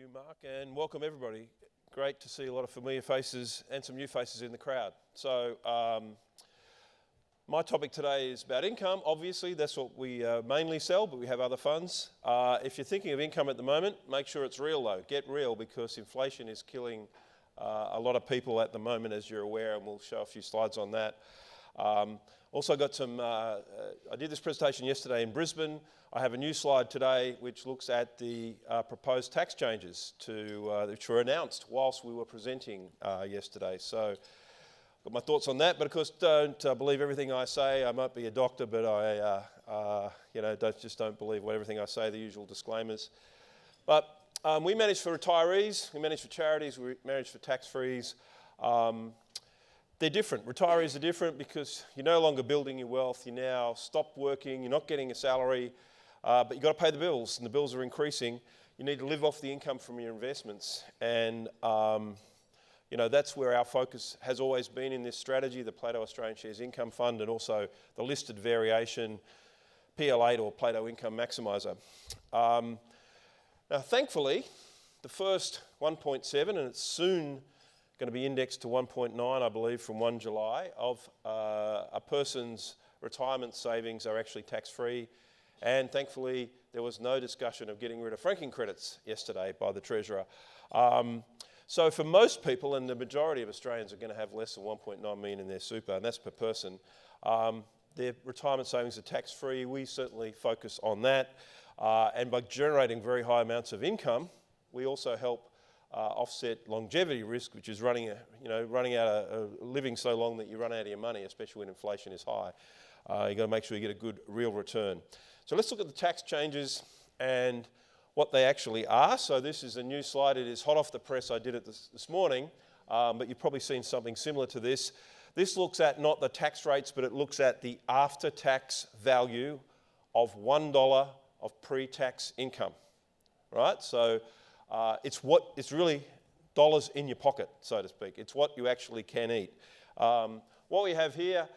you, Mark, and welcome everybody. Great to see a lot of familiar faces and some new faces in the crowd. So my topic today is about income. Obviously, that's what we mainly sell, but we have other funds. If you're thinking of income at the moment, make sure it's real though. Get real, because inflation is killing a lot of people at the moment, as you're aware, and we'll show a few slides on that. Also got some, I did this presentation yesterday in Brisbane. I have a new slide today which looks at the proposed tax changes which were announced whilst we were presenting yesterday. So got my thoughts on that, but of course don't believe everything I say. I might be a doctor, but I don't believe everything I say, the usual disclaimers. But we manage for retirees, we manage for charities, we manage for tax-frees. They're different. Retirees are different because you're no longer building your wealth. You now stopped working. You're not getting a salary, but you've got to pay the bills, and the bills are increasing. You need to live off the income from your investments, and that's where our focus has always been in this strategy, the Plato Australian Shares Income Fund, and also the listed variation, PL8 or Plato Income Maximiser. Now, thankfully, the first 1.7, and it's soon going to be indexed to 1.9, I believe, from 1 July, of a person's retirement savings are actually tax-free. And thankfully, there was no discussion of getting rid of franking credits yesterday by the Treasurer. So for most people, and the majority of Australians are going to have less than 1.9 million in their super, and that's per person, their retirement savings are tax-free. We certainly focus on that. And by generating very high amounts of income, we also help offset longevity risk, which is running living so long that you run out of your money, especially when inflation is high. You've got to make sure you get a good real return. So let's look at the tax changes and what they actually are. So this is a new slide. It is hot off the press. I did it this morning, but you've probably seen something similar to this. This looks at not the tax rates, but it looks at the after-tax value of $1 of pre-tax income, right? So it's really dollars in your pocket, so to speak. It's what you actually can eat. What we have here,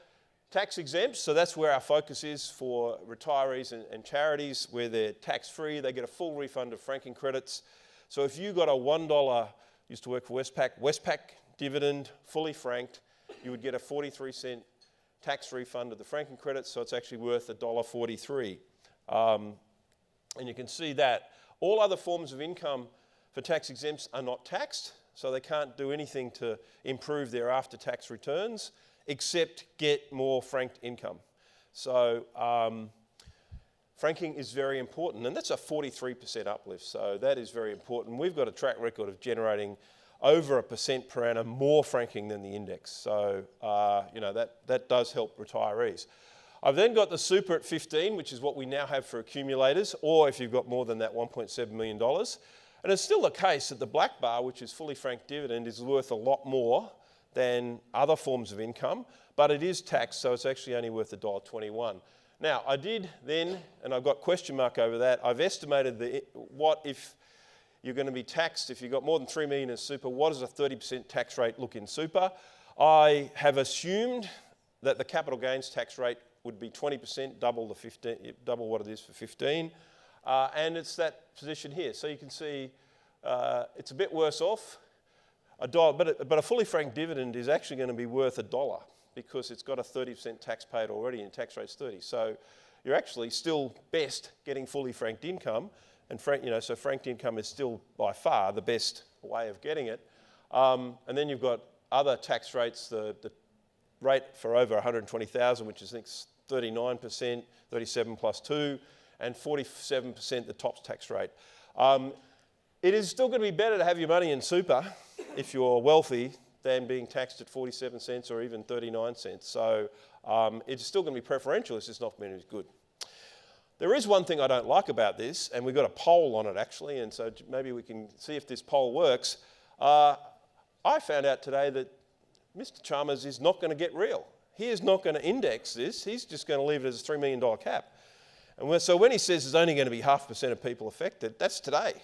tax exempt, so that's where our focus is for retirees and charities, where they're tax-free. They get a full refund of franking credits. So if you got a $1, used to work for Westpac dividend, fully franked, you would get a 43-cent tax refund of the franking credits, so it's actually worth $1.43. And you can see that all other forms of income for tax exempts are not taxed, so they can't do anything to improve their after-tax returns except get more franked income. So franking is very important, and that's a 43% uplift, so that is very important. We've got a track record of generating over 1% per annum more franking than the index, so that does help retirees. I've then got the super at 15, which is what we now have for accumulators, or if you've got more than that $1.7 million. And it's still the case that the black bar, which is fully franked dividend, is worth a lot more than other forms of income, but it is taxed, so it's actually only worth $1.21. Now, I did then, and I've got question mark over that, I've estimated what if you're going to be taxed, if you've got more than 3 million in super, what does a 30% tax rate look in super? I have assumed that the capital gains tax rate would be 20%, double what it is for 15. And it's that position here. So you can see it's a bit worse off. But a fully franked dividend is actually going to be worth $1 because it's got a 30% tax paid already and tax rate's 30. So you're actually still best getting fully franked income. And so franked income is still by far the best way of getting it. And then you've got other tax rates, the rate for over 120,000, which is, I think, 39%, 37 plus 2, and 47% the top tax rate. It is still going to be better to have your money in super if you're wealthy than being taxed at 47 cents or even 39 cents. So it's still going to be preferential. It's just not been as good. There is one thing I don't like about this, and we've got a poll on it actually, and so maybe we can see if this poll works. I found out today that Mr. Chalmers is not going to get real. He is not going to index this. He's just going to leave it as a $3 million cap. And so when he says there's only going to be 0.5% of people affected, that's today.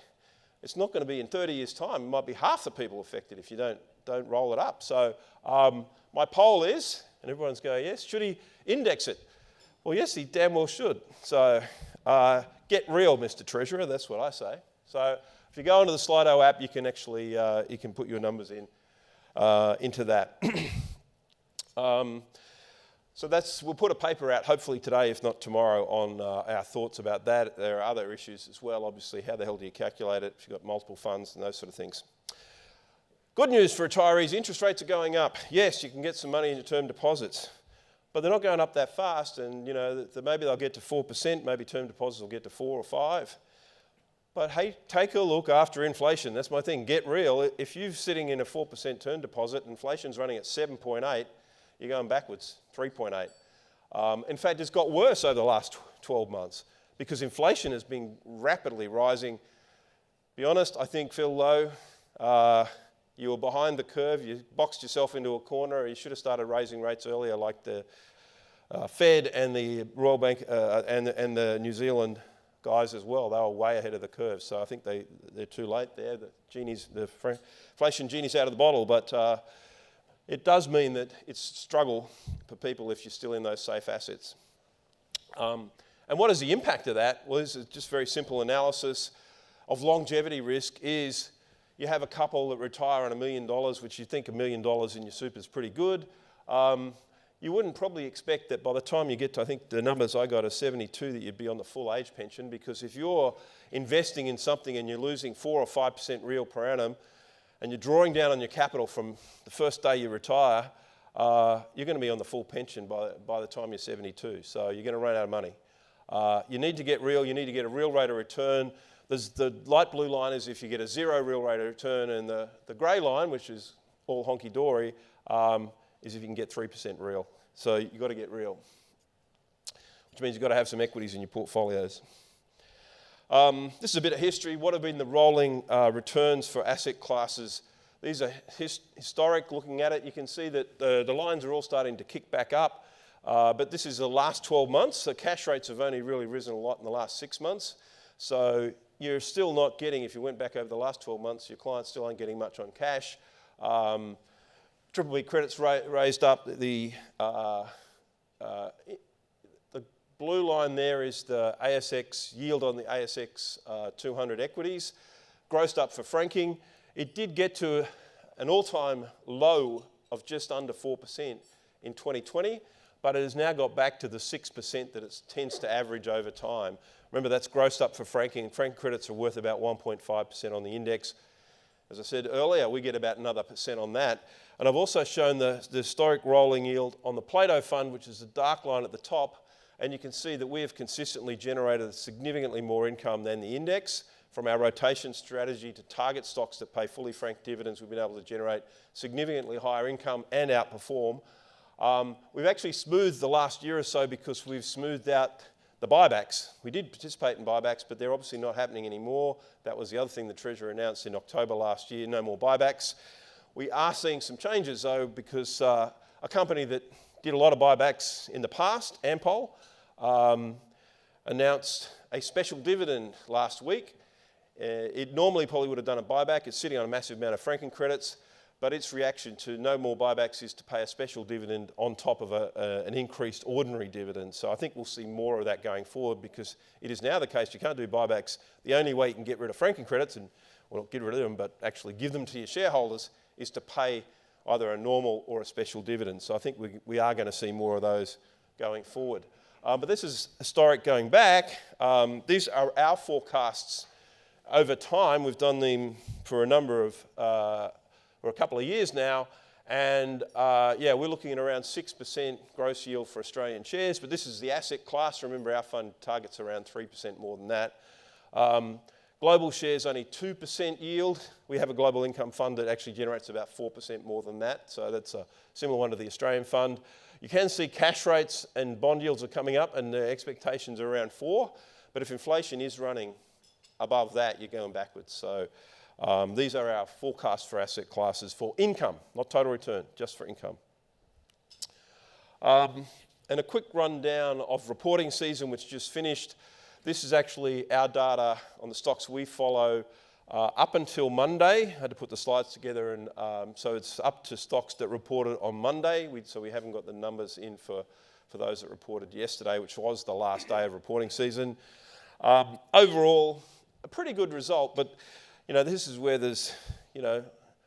It's not going to be in 30 years' time. It might be half the people affected if you don't roll it up. So my poll is, and everyone's going, yes, should he index it? Well, yes, he damn well should. So get real, Mr. Treasurer, that's what I say. So If you go onto the Slido app, you can actually you can put your numbers in into that. So we'll put a paper out hopefully today, if not tomorrow, on our thoughts about that. There are other issues as well, obviously. How the hell do you calculate it if you've got multiple funds and those sort of things? Good news for retirees, interest rates are going up. Yes, you can get some money into term deposits, but they're not going up that fast, and maybe they'll get to 4%, maybe term deposits will get to 4 or 5. But hey, take a look after inflation. That's my thing, get real. If you're sitting in a 4% term deposit, inflation's running at 7.8, you're going backwards, 3.8. In fact, it's got worse over the last 12 months because inflation has been rapidly rising. Be honest, I think, Phil Lowe, you were behind the curve. You boxed yourself into a corner. You should have started raising rates earlier like the Fed and the Royal Bank and the New Zealand guys as well. They were way ahead of the curve. So I think they're too late there. The inflation genie's out of the bottle, but it does mean that it's a struggle for people if you're still in those safe assets. And what is the impact of that? Well, this is just very simple analysis of longevity risk is you have a couple that retire on $1 million, which you think $1 million in your super is pretty good. You wouldn't probably expect that by the time you get to, I think the numbers I got are 72, that you'd be on the full age pension, because if you're investing in something and you're losing 4 or 5% real per annum, and you're drawing down on your capital from the first day you retire, you're going to be on the full pension by the time you're 72. So you're going to run out of money. You need to get real. You need to get a real rate of return. There's the light blue line is if you get a 0 real rate of return, and the grey line, which is all honky-dory, is if you can get 3% real. So you've got to get real, which means you've got to have some equities in your portfolios. This is a bit of history. What have been the rolling returns for asset classes? These are historic. Looking at it, you can see that the lines are all starting to kick back up. But this is the last 12 months. So cash rates have only really risen a lot in the last 6 months. So you're still not getting, if you went back over the last 12 months, your clients still aren't getting much on cash. Triple B credits raised up. The blue line there is the ASX yield on the ASX 200 equities, grossed up for franking. It did get to an all-time low of just under 4% in 2020, but it has now got back to the 6% that it tends to average over time. Remember, that's grossed up for franking. Franking credits are worth about 1.5% on the index. As I said earlier, we get about another % on that. And I've also shown the historic rolling yield on the Plato fund, which is the dark line at the top. And you can see that we have consistently generated significantly more income than the index. From our rotation strategy to target stocks that pay fully franked dividends, we've been able to generate significantly higher income and outperform. We've actually smoothed the last year or so because we've smoothed out the buybacks. We did participate in buybacks, but they're obviously not happening anymore. That was the other thing the Treasurer announced in October last year, no more buybacks. We are seeing some changes though, because a company that did a lot of buybacks in the past, Ampol, announced a special dividend last week. It normally probably would have done a buyback. It's sitting on a massive amount of franking credits, but its reaction to no more buybacks is to pay a special dividend on top of an increased ordinary dividend. So I think we'll see more of that going forward, because it is now the case you can't do buybacks. The only way you can get rid of franking credits, and well, not get rid of them, but actually give them to your shareholders, is to pay either a normal or a special dividend. So I think we are going to see more of those going forward. But this is historic going back. These are our forecasts over time. We've done them for a number of, for a couple of years now. And yeah, we're looking at around 6% gross yield for Australian shares. But this is the asset class. Remember, our fund targets around 3% more than that. Global shares only 2% yield. We have a global income fund that actually generates about 4% more than that. So that's a similar one to the Australian fund. You can see cash rates and bond yields are coming up, and the expectations are around 4. But if inflation is running above that, you're going backwards. So these are our forecasts for asset classes for income, not total return, just for income. And a quick rundown of reporting season, which just finished. This is actually our data on the stocks we follow up until Monday. I had to put the slides together, and so it's up to stocks that reported on Monday. So we haven't got the numbers in for those that reported yesterday, which was the last day of reporting season. Overall, a pretty good result, but this is where there's,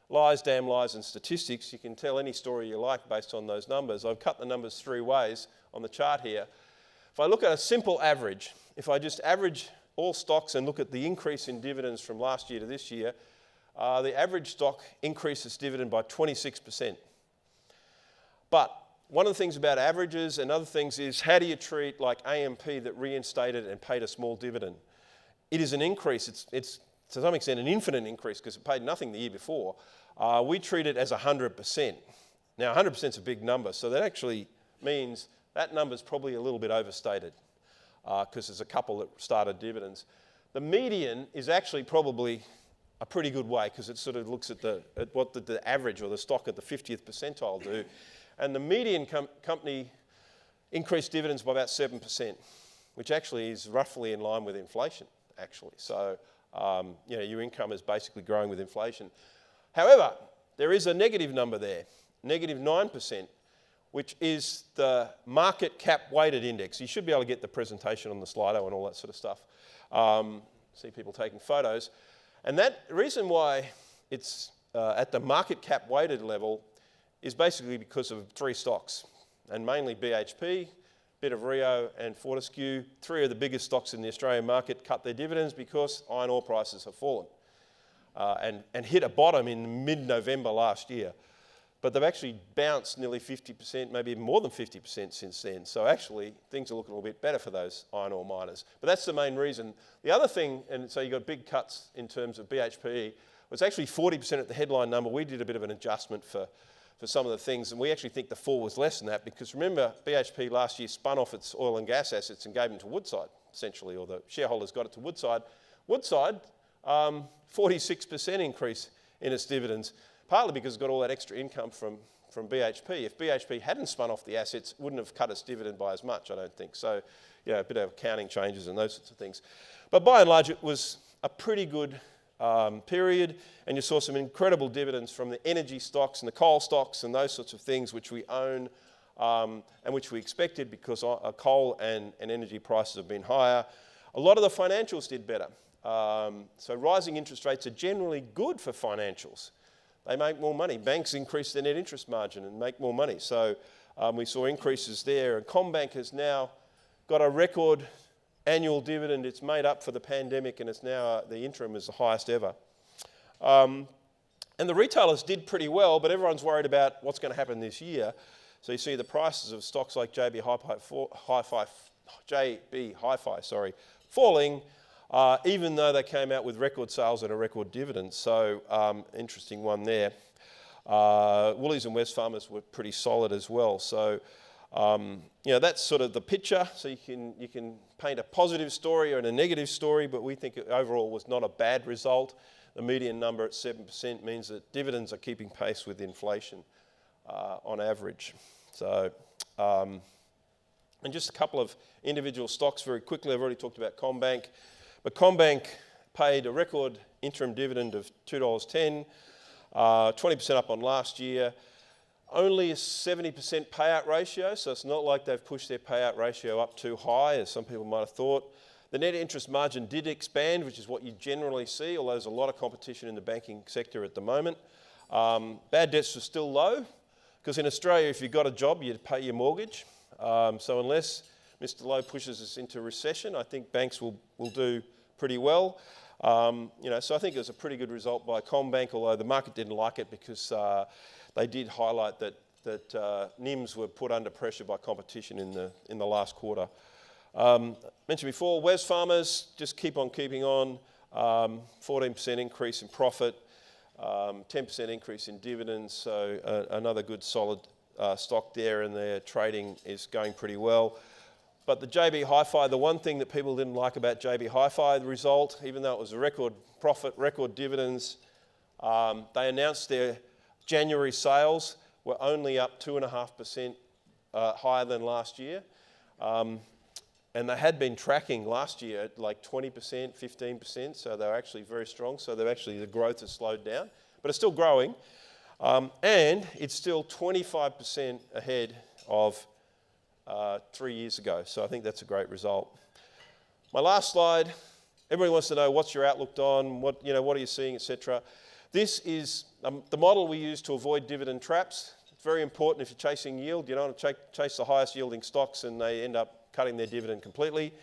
lies, damn lies and statistics. You can tell any story you like based on those numbers. I've cut the numbers three ways on the chart here. If I look at a simple average, if I just average all stocks and look at the increase in dividends from last year to this year, the average stock increases dividend by 26%. But one of the things about averages and other things is, how do you treat like AMP that reinstated and paid a small dividend? It is an increase. It's to some extent an infinite increase because it paid nothing the year before. We treat it as 100%. Now 100% is a big number, so that actually means that number is probably a little bit overstated because there's a couple that started dividends. The median is actually probably a pretty good way because it sort of looks at what the average or the stock at the 50th percentile do. And the median company increased dividends by about 7%, which actually is roughly in line with inflation, actually. So, your income is basically growing with inflation. However, there is a negative number there, negative 9%, which is the market cap weighted index. You should be able to get the presentation on the Slido and all that sort of stuff. See people taking photos. And that reason why it's at the market cap weighted level is basically because of three stocks, and mainly BHP, bit of Rio and Fortescue. Three of the biggest stocks in the Australian market cut their dividends because iron ore prices have fallen and hit a bottom in mid-November last year. But they've actually bounced nearly 50%, maybe even more than 50% since then. So actually, things are looking a little bit better for those iron ore miners. But that's the main reason. The other thing, and so you got big cuts in terms of BHP, was actually 40% at the headline number. We did a bit of an adjustment for some of the things, and we actually think the fall was less than that because remember, BHP last year spun off its oil and gas assets and gave them to Woodside, essentially, or the shareholders got it to Woodside. Woodside, 46% increase in its dividends, partly because it's got all that extra income from BHP. If BHP hadn't spun off the assets, it wouldn't have cut its dividend by as much, I don't think. So, a bit of accounting changes and those sorts of things. But by and large, it was a pretty good period, and you saw some incredible dividends from the energy stocks and the coal stocks and those sorts of things which we own and which we expected because coal and energy prices have been higher. A lot of the financials did better. So rising interest rates are generally good for financials. They make more money. Banks increase their net interest margin and make more money. So we saw increases there. And CommBank has now got a record annual dividend. It's made up for the pandemic, and it's now the interim is the highest ever. And the retailers did pretty well, but everyone's worried about what's going to happen this year. So you see the prices of stocks like JB Hi-Fi, falling, even though they came out with record sales and a record dividend. So interesting one there. Woolies and Wesfarmers were pretty solid as well. So that's sort of the picture. So you can paint a positive story and a negative story, but we think it overall was not a bad result. The median number at 7% means that dividends are keeping pace with inflation on average. So, and just a couple of individual stocks very quickly. I've already talked about CommBank, but CommBank paid a record interim dividend of $2.10, 20% up on last year. Only a 70% payout ratio, so it's not like they've pushed their payout ratio up too high, as some people might have thought. The net interest margin did expand, which is what you generally see, although there's a lot of competition in the banking sector at the moment. Bad debts were still low, because in Australia, if you've got a job, you pay your mortgage. So unless Mr. Lowe pushes us into recession, I think banks will do pretty well. So I think it was a pretty good result by CommBank, although the market didn't like it because they did highlight that NIMs were put under pressure by competition in the last quarter. Mentioned before, Wesfarmers just keep on keeping on. 14% increase in profit, 10% increase in dividends. So another good solid stock there, and their trading is going pretty well. But the JB Hi-Fi, the one thing that people didn't like about JB Hi-Fi, the result, even though it was a record profit, record dividends, they announced their January sales were only up 2.5% higher than last year. And they had been tracking last year at like 20%, 15%, so they're actually very strong. So the growth has slowed down, but it's still growing. And it's still 25% ahead of 3 years ago. So I think that's a great result. My last slide Everybody wants to know what's your outlook on, what are you seeing, etc. This is the model we use to avoid dividend traps. It's very important if you're chasing yield. You don't want to chase the highest yielding stocks and they end up cutting their dividend completely.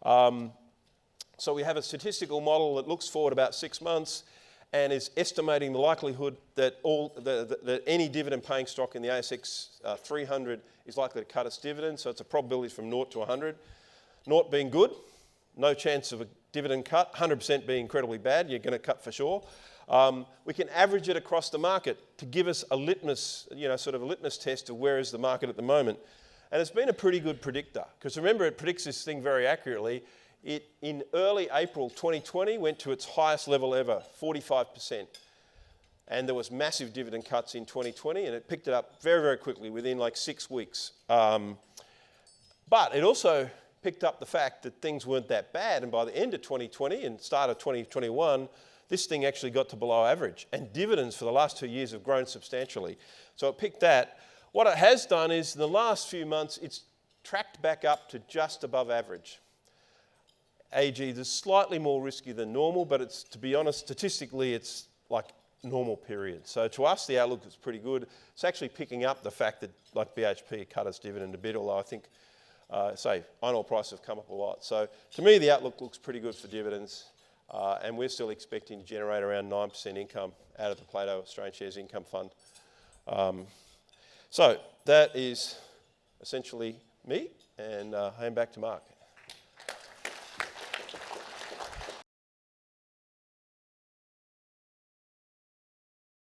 So we have a statistical model that looks forward about 6 months and is estimating the likelihood that that any dividend-paying stock in the ASX 300 is likely to cut its dividend. So it's a probability from 0 to 100. 0 being good, no chance of a dividend cut. 100% being incredibly bad, you're going to cut for sure. We can average it across the market to give us a litmus, sort of a litmus test of where is the market at the moment. And it's been a pretty good predictor, because remember, it predicts this thing very accurately. It, in early April 2020, went to its highest level ever, 45%. And there was massive dividend cuts in 2020, and it picked it up very, very quickly within like 6 weeks. But it also picked up the fact that things weren't that bad, and by the end of 2020 and start of 2021, this thing actually got to below average, and dividends for the last 2 years have grown substantially. So it picked that. What it has done is, in the last few months, it's tracked back up to just above average. AG is slightly more risky than normal, but it's, to be honest, statistically, it's like normal period. So to us, the outlook is pretty good. It's actually picking up the fact that, like BHP, cut its dividend a bit, although I think, iron ore prices have come up a lot. So to me, the outlook looks pretty good for dividends, and we're still expecting to generate around 9% income out of the Plato Australian Shares Income Fund. So that is essentially me, and hand back to Mark.